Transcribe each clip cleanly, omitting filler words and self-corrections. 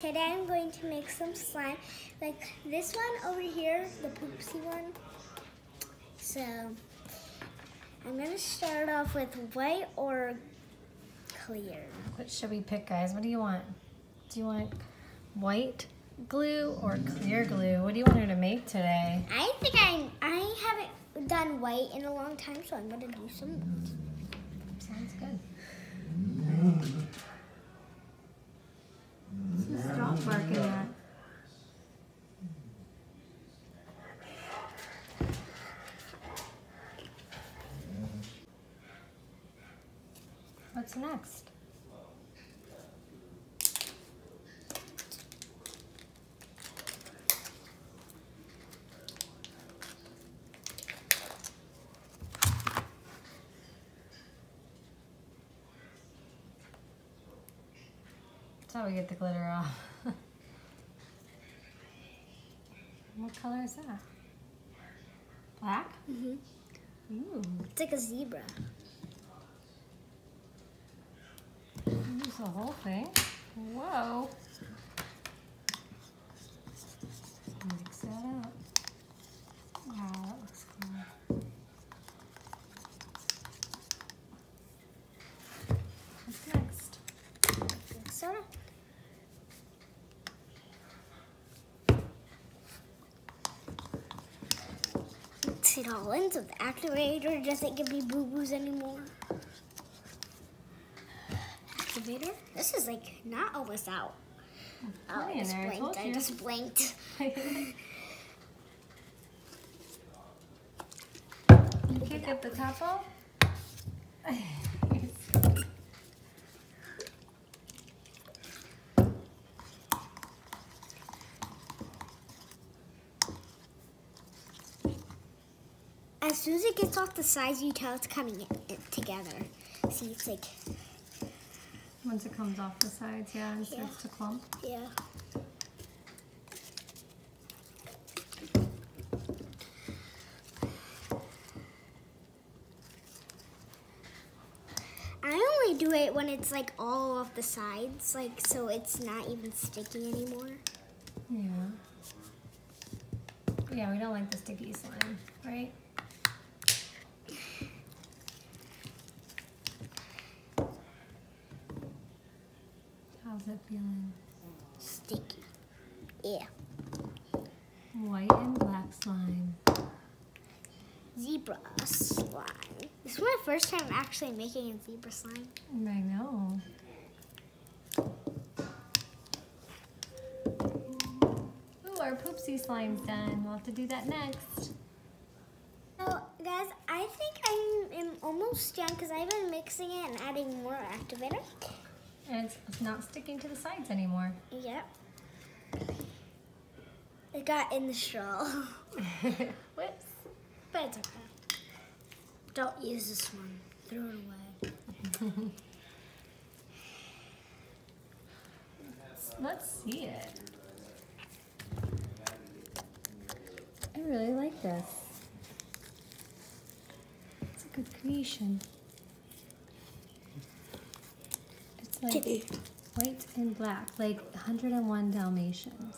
Today I'm going to make some slime, like this one over here, the poopsie one. So I'm going to start off with white or clear. What should we pick, guys? What do you want? Do you want white glue or clear glue? What do you want her to make today? I think I haven't done white in a long time, so I'm going to do some white. Sounds good. Stop barking at. What's next? That's how we get the glitter off. What color is that? Black? Mm-hmm. Ooh. It's like a zebra. Use the whole thing. Whoa. Mix that up. Wow, that looks cool. What's next? Soda. Mix it all in so the activator doesn't give me boo-boos anymore. Activator? This is like not almost out. Oh, I just blinked. I just blinked. You can't get the top off? As soon as it gets off the sides, you tell it's coming together. See, it's like... Once it comes off the sides, yeah, and starts to clump. Yeah. I only do it when it's like all off the sides, like so it's not even sticky anymore. Yeah. Yeah, we don't like the sticky slime, right? How's it feeling? Sticky. Yeah. White and black slime. Zebra slime. This is my first time actually making a zebra slime. I know. Ooh, our poopsie slime's done. We'll have to do that next. So, guys, I think I am almost done because I've been mixing it and adding more activator. And it's not sticking to the sides anymore. Yep. It got in the straw. Whoops. But it's okay. Don't use this one. Throw it away. Let's see it. I really like this. It's a good creation. It's like white and black, like 101 Dalmatians.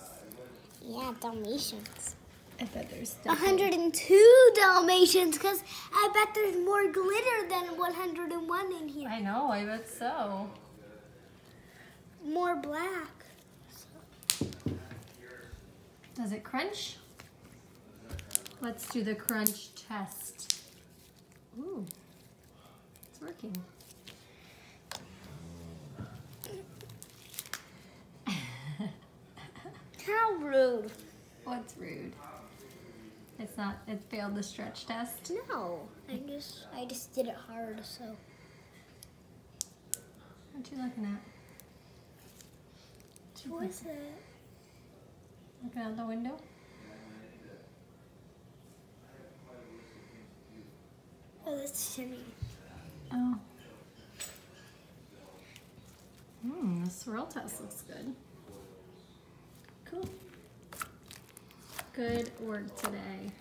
Yeah, Dalmatians. I bet there's 102 Dalmatians, because I bet there's more glitter than 101 in here. I know, I bet so. More black. Does it crunch? Let's do the crunch test. Ooh, it's working. How rude. What's rude? It's not, it failed the stretch test. No, I just did it hard, so. What you looking at? What is that? Looking out the window? Oh, that's Timmy. Oh. The swirl test looks good. Cool. Good work today.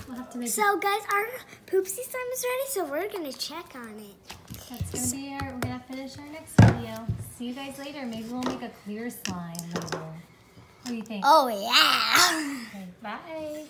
We'll have to make So guys, our poopsie slime is ready, so we're gonna check on it. That's gonna be our, we're gonna have to finish our next video. See you guys later. Maybe we'll make a clear slime later. What do you think? Oh, yeah. Okay, bye.